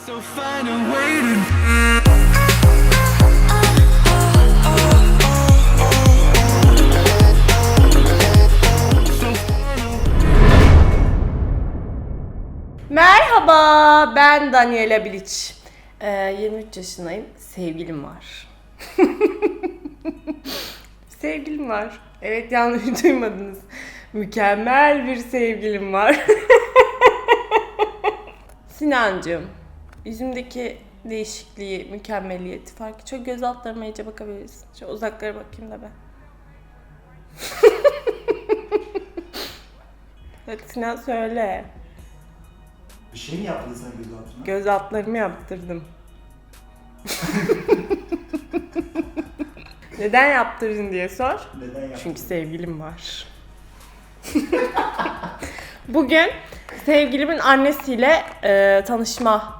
Merhaba, ben Daniela Bilic. 23 yaşındayım, sevgilim var. Sevgilim var. Evet, yanlış duymadınız. Mükemmel bir sevgilim var. Sinancığım, yüzümdeki değişikliği, mükemmeliyeti, farkı çok göz altlarıma iyice bakabilirsin. Şu uzaklara bakayım da ben. Hadi Sinan söyle. Bir şey mi yaptın sen göz altına? Göz altlarımı yaptırdım. Neden yaptırdın diye sor. Neden yaptın? Çünkü sevgilim var. Bugün sevgilimin annesiyle tanışma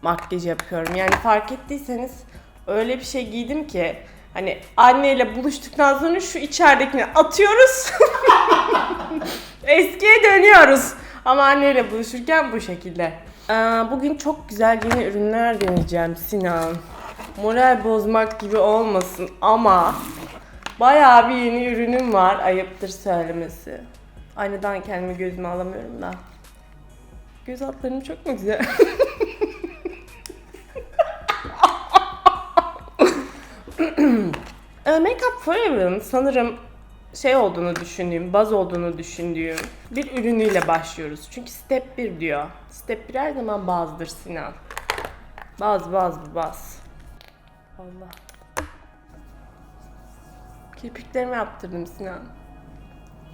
makyajı yapıyorum. Yani fark ettiyseniz öyle bir şey giydim ki hani anneyle buluştuktan sonra şu içeridekini atıyoruz. Eskiye dönüyoruz. Ama anneyle buluşurken bu şekilde. Bugün çok güzel yeni ürünler deneyeceğim Sinan. Moral bozmak gibi olmasın ama bayağı bir yeni ürünüm var. Ayıptır söylemesi. Aynadan kendimi gözüme alamıyorum da. Göz altlarım çok mu güzel? Make-up Forever'ın sanırım olduğunu düşündüğüm, baz olduğunu düşündüğüm bir ürünüyle başlıyoruz. Çünkü step 1 diyor. Step 1 her zaman bazdır Sinan. Baz. Allah. Kirpiklerimi yaptırdım Sinan.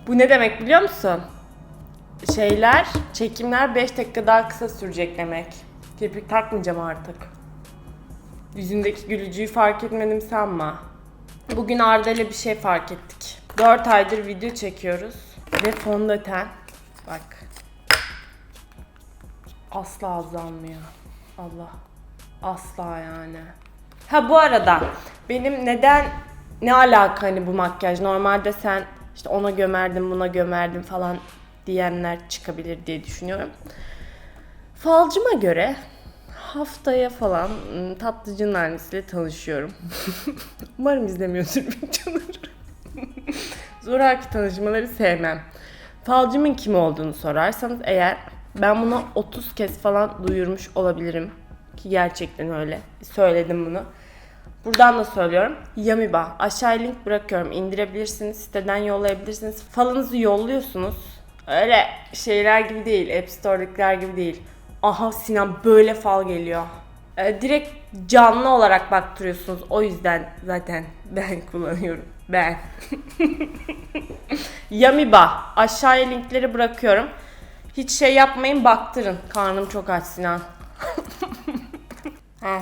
Bu ne demek biliyor musun? Çekimler 5 dakika daha kısa sürecek demek. Kirpik takmayacağım artık. Yüzündeki gülücüğü fark etmedim sanma. Bugün Arda ile bir şey fark ettik. 4 aydır video çekiyoruz ve fondöten bak asla azalmıyor. Allah. Asla yani. Ha bu arada benim ne alaka hani bu makyaj? Normalde sen işte ona gömerdin buna gömerdin falan diyenler çıkabilir diye düşünüyorum. Falcıma göre haftaya falan tatlıcının annesiyle tanışıyorum. Umarım izlemiyordur videoları. Zoraki tanışmaları sevmem. Falcımın kim olduğunu sorarsanız eğer ben bunu 30 kez falan duyurmuş olabilirim. Ki gerçekten öyle. Söyledim bunu. Buradan da söylüyorum. Yamiba. Aşağıya link bırakıyorum. İndirebilirsiniz. Siteden yollayabilirsiniz. Falınızı yolluyorsunuz. Öyle şeyler gibi değil. App Store'dakiler gibi değil. Aha Sinan böyle fal geliyor. Direkt canlı olarak baktırıyorsunuz. O yüzden zaten ben kullanıyorum. Ben. Yamiba. Aşağıya linkleri bırakıyorum. Hiç şey yapmayın, baktırın. Karnım çok aç Sinan.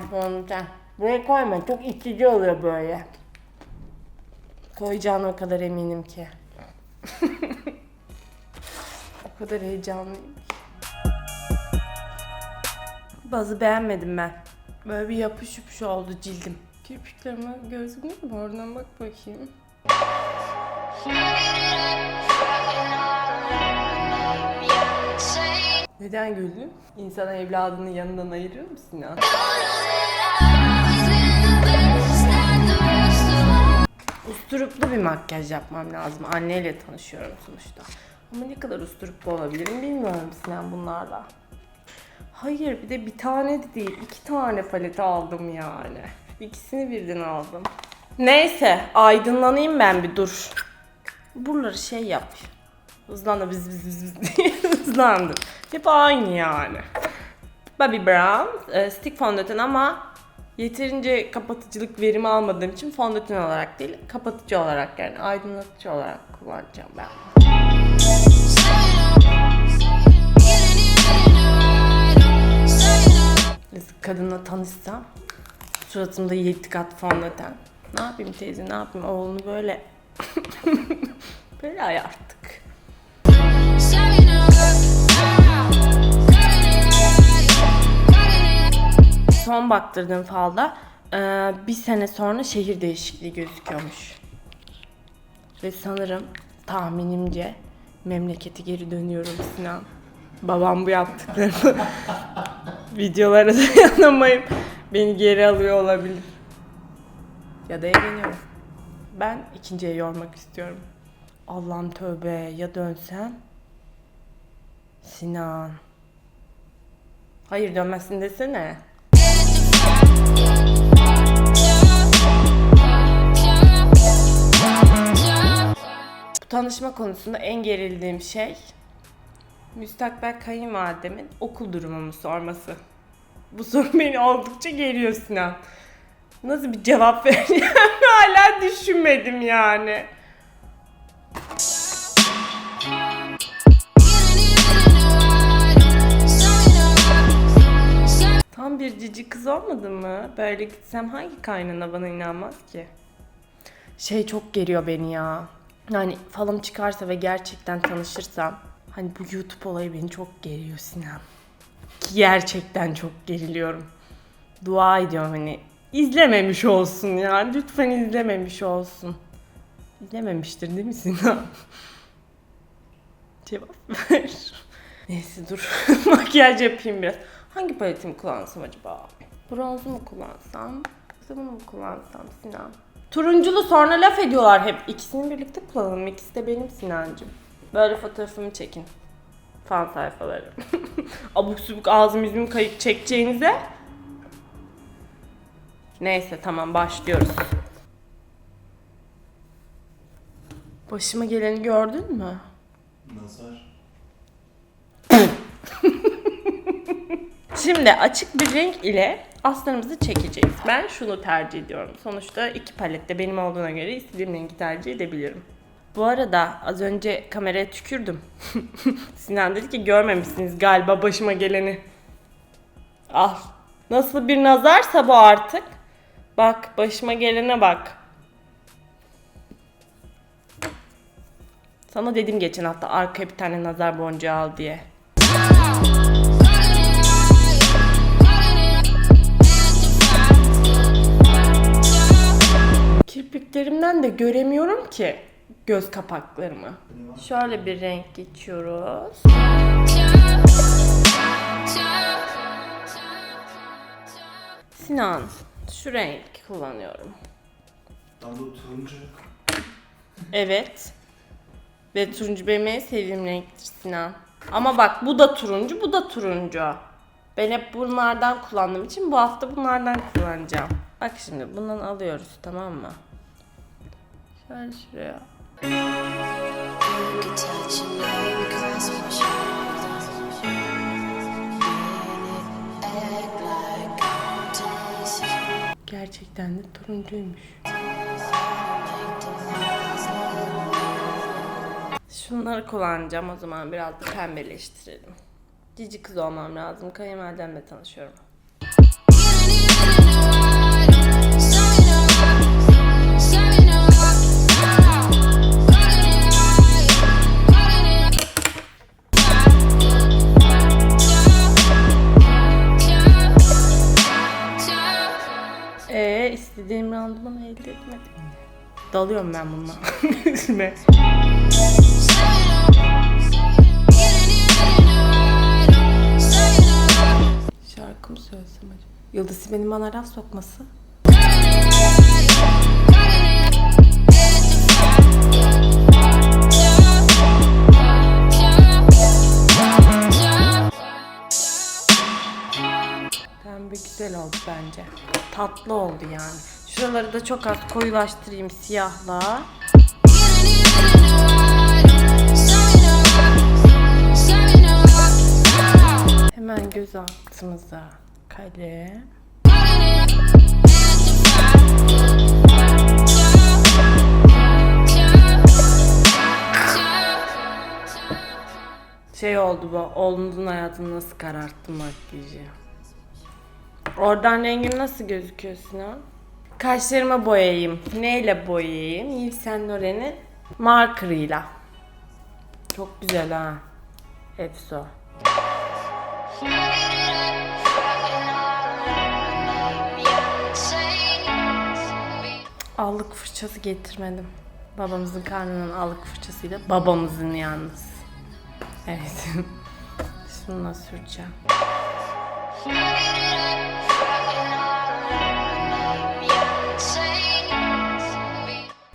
Fondöten. Buraya koyma. Çok itici oluyor böyle. Koyacağına o kadar eminim ki. O kadar heyecanlıyım ki. Bazı beğenmedim ben. Böyle bir yapış yapış oldu cildim. Kirpiklerime gözüm değil mi? Oradan bak bakayım. Neden güldün? İnsan evladının yanından ayırıyor musun ya? Usturuplu bir makyaj yapmam lazım. Anneyle tanışıyorum sonuçta. Ama ne kadar usturuplu olabilirim bilmiyorum Sinan bunlarla. Hayır bir de bir tane de değil 2 tane palet aldım yani. İkisini birden aldım. Neyse aydınlanayım ben bir dur. Buraları şey yap. Hızlandı biz diye hızlandı. Hep aynı yani. Bobbi Brown stick fondöten ama yeterince kapatıcılık verimi almadığım için fondöten olarak değil kapatıcı olarak yani aydınlatıcı olarak kullanacağım ben. Kadınla tanışsam suratımda 7 kat fondöten. Ne yapayım teyze ne yapayım oğlunu böyle böyle ayarttık. Son baktırdığım falda bir sene sonra şehir değişikliği gözüküyormuş. Ve sanırım tahminimce memlekete geri dönüyorum Sinan. Babam bu yaptıklarımı videolara dayanamayıp beni geri alıyor olabilir. Ya da evleniyorum. Ben ikinciye yormak istiyorum. Allah'ım tövbe, ya dönsen? Sinan. Hayır dönmezsin desene. Bu tanışma konusunda en gerildiğim şey müstakbel kayınvalidemin okul durumumu sorması. Bu soru beni oldukça geriyor Sinan. Nasıl bir cevap vereceğimi hala düşünmedim yani. Tam bir cici kız olmadı mı? Böyle gitsem hangi kaynana bana inanmaz ki? Çok geriyor beni ya. Yani falım çıkarsa ve gerçekten tanışırsam, hani bu YouTube olayı beni çok geriyor Sinan. Ki gerçekten çok geriliyorum. Dua ediyorum hani izlememiş olsun ya. Lütfen izlememiş olsun. İzlememiştir değil mi Sinan? Cevap ver. Neyse dur. Makyaj yapayım biraz. Hangi paletimi kullansam acaba? Bronzu mu kullansam? Yoksa bunu mu kullansam Sinan? Turunculu sonra laf ediyorlar hep. İkisini birlikte kullanalım. İkisi de benim Sinancığım. Böyle fotoğrafımı çekin. Fan sayfaları. Abuk subuk ağzım yüzüm kayık çekeceğinize. Neyse tamam başlıyoruz. Başıma geleni gördün mü? Nazar. Şimdi açık bir renk ile astarımızı çekeceğiz. Ben şunu tercih ediyorum. Sonuçta iki palette benim olduğuna göre istediğim rengi tercih edebilirim. Bu arada az önce kameraya tükürdüm. Sinan dedi ki görmemişsiniz galiba başıma geleni. Al. Nasıl bir nazarsa bu artık. Bak başıma gelene bak. Sana dedim geçen hafta arkaya bir tane nazar boncuğu al diye. Kirpiklerimden de göremiyorum ki göz kapaklarımı. Şöyle bir renk geçiyoruz. Sinan, şu renk kullanıyorum. Tam bu turuncu. Evet. Ve turuncu benim en sevdiğim renktir Sinan. Ama bak bu da turuncu, bu da turuncu. Ben hep bunlardan kullandığım için bu hafta bunlardan kullanacağım. Bak şimdi bundan alıyoruz, tamam mı? Şöyle şuraya. Gerçekten de turuncuymuş. Şunları kullanacağım o zaman, biraz da pembeleştirelim. Cici kız olmam lazım. Kayınvalidemle tanışıyorum. İstediğim randımanı elde etmedim. Dalıyorum ben bununla. Üzme. Şarkı mı söylesem acaba? Yıldız benim bana laf sokması. Pembe güzel oldu bence. Tatlı oldu yani. Şuraları da çok az koyulaştırayım siyahla. Hemen göz altımıza kalem. Oldu bu. Oğlunuzun hayatını nasıl kararttım makyajı. Oradan rengim nasıl gözüküyor Sinan? Kaşlarıma boyayayım. Neyle boyayayım? Yves Saint Laurent'in markerıyla. Çok güzel ha. Efso. Allık fırçası getirmedim. Babamızın karnının allık fırçasıyla. Babamızın yalnız. Evet. Şununla süreceğim.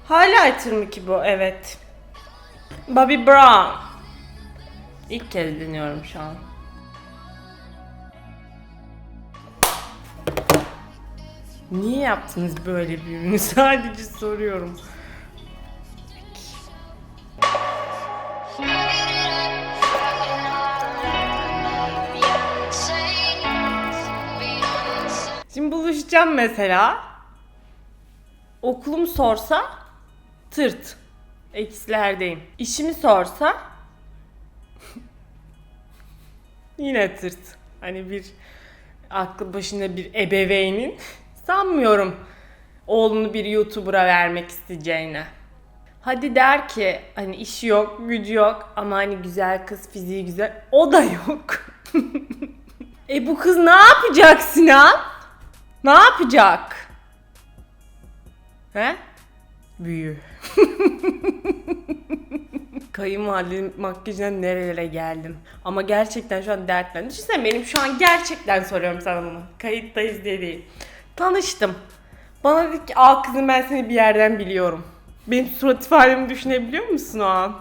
Highlighter mı ki bu? Evet. Bobby Brown. İlk kez deniyorum şu an. Niye yaptınız böyle bir ürünü? Sadece soruyorum. Şimdi buluşacağım mesela. Okulum sorsa tırt. Eksilerdeyim. İşimi sorsa yine tırt. Hani bir aklı başında bir ebeveynin sanmıyorum oğlunu bir YouTuber'a vermek isteyeceğine. Hadi der ki hani işi yok, gücü yok ama hani güzel kız, fiziği güzel. O da yok. Bu kız ne yapacak Sinan? Ne yapacak? He? Büyü. Kayınvalidenin makyajından nerelere geldim. Ama gerçekten şu an dertlendim. Düşünsene benim şu an gerçekten soruyorum sana bunu. Kayıttayız diye değil. Tanıştım. Bana dedi ki kızım ben seni bir yerden biliyorum. Benim surat ifademi düşünebiliyor musun o an?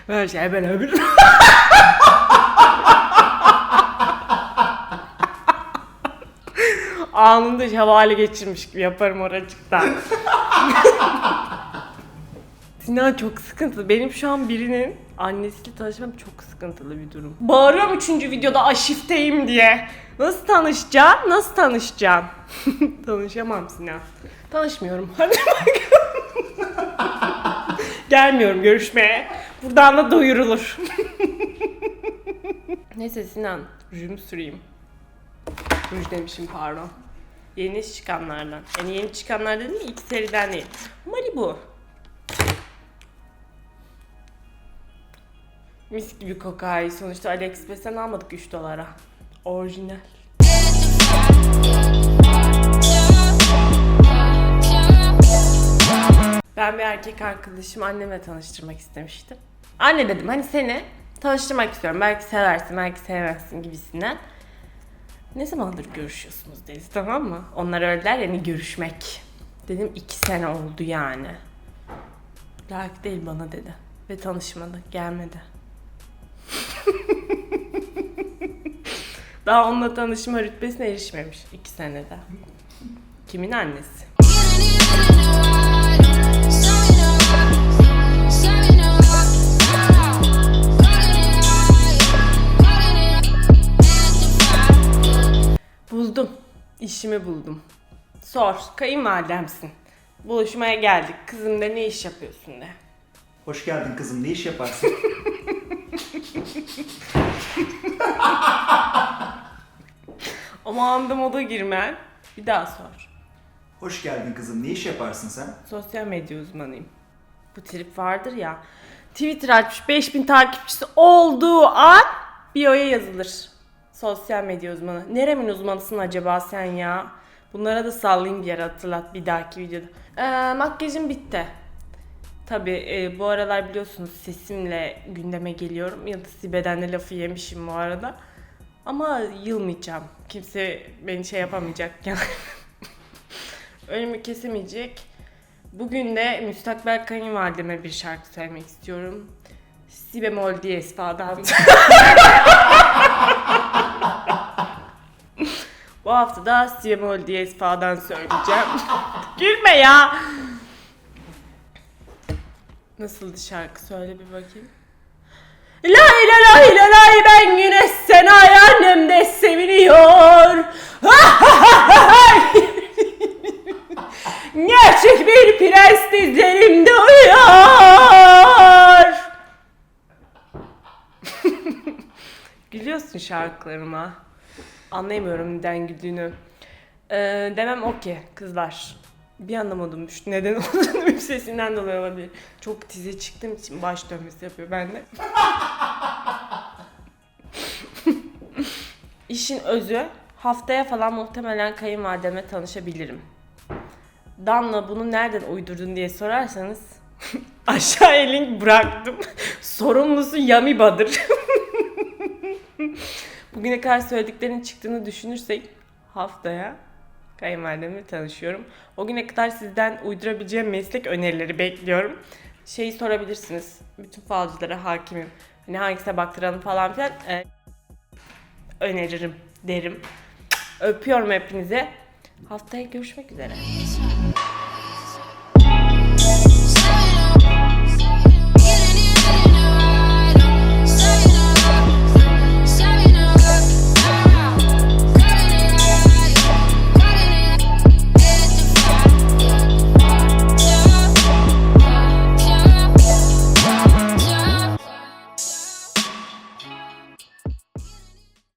Böyle şey ben öbür. Anında havale geçirmiş gibi yaparım oracıktan. Sinan çok sıkıntılı. Benim şu an birinin annesiyle tanışmam çok sıkıntılı bir durum. Bağırıyorum 3. videoda aşifteyim diye. Nasıl tanışacaksın? Nasıl tanışacaksın? Tanışamam Sinan. Tanışmıyorum. Hadi bakalım. Gelmiyorum görüşmeye. Buradan da duyurulur. Neyse Sinan, rujumu süreyim. Ruj demişim pardon. Yeni çıkanlardan. Yani yeni çıkanlardan değil, ilk seriden değil. Malibu. Mis gibi kokar. Sonuçta AliExpress'ten almadık 3 dolara. Orijinal. Ben bir erkek arkadaşımı annemle tanıştırmak istemiştim. Anne dedim hani seni tanıştırmak istiyorum. Belki seversin, belki sevmezsin gibisinden. Ne zamandır görüşüyorsunuz dedi, tamam mı? Onlar öyle der yani görüşmek. Dedim 2 sene oldu yani. Layık değil bana dedi. Ve tanışmadı, gelmedi. Daha onunla tanışma rütbesine erişmemiş 2 senede. Kimin annesi? Buldum. İşimi buldum. Sor. Kayınvalidemsin. Buluşmaya geldik. Kızım de ne iş yapıyorsun de. Hoş geldin kızım. Ne iş yaparsın? Ama anda moda girmen. Bir daha sor. Hoş geldin kızım. Ne iş yaparsın sen? Sosyal medya uzmanıyım. Bu trip vardır ya. Twitter açmış 5000 takipçisi olduğu an bio'ya yazılır. Sosyal medya uzmanı. Neremin uzmanısın acaba sen ya? Bunlara da sallayayım bir yere hatırlat bir dahaki videoda. Makyajım bitti. Tabii bu aralar biliyorsunuz sesimle gündeme geliyorum. Yıldız bedenle lafı yemişim bu arada. Ama yılmayacağım. Kimse beni şey yapamayacak yani. Önümü kesemeyecek. Bugün de müstakbel kayınvalideme bir şarkı söylemek istiyorum. Si bemol diyez fa'dan. Bu hafta da si bemol diyez fa'dan söyleyeceğim. Gülme ya. Nasıldı şarkı? Söyle bir bakayım. Lay lay lay lay lay ben güneş sen ay annem de seviniyor. Gerçek bir prens dizlerimde uyuyor. Gülüyorsun şarkılarıma. Anlayamıyorum neden güldüğünü. Demem o ki kızlar. Bir anlamadım düştü. Neden olduğunu bir sesinden dolayı olabilir. Çok tize çıktığım için baş dönmesi yapıyor bende. İşin özü, haftaya falan muhtemelen kayınvalideme tanışabilirim. Damla bunu nereden uydurdun diye sorarsanız Aşağıya link bıraktım. Sorumlusu Yamiba'dır. Bugüne kadar söylediklerinin çıktığını düşünürsek haftaya kayınvalidemle tanışıyorum. O güne kadar sizden uydurabileceğim meslek önerileri bekliyorum. Şeyi sorabilirsiniz. Bütün falcılara hakimim. Hani hangisine baktıralım falan filan. Öneririm derim. Öpüyorum hepinize. Haftaya görüşmek üzere.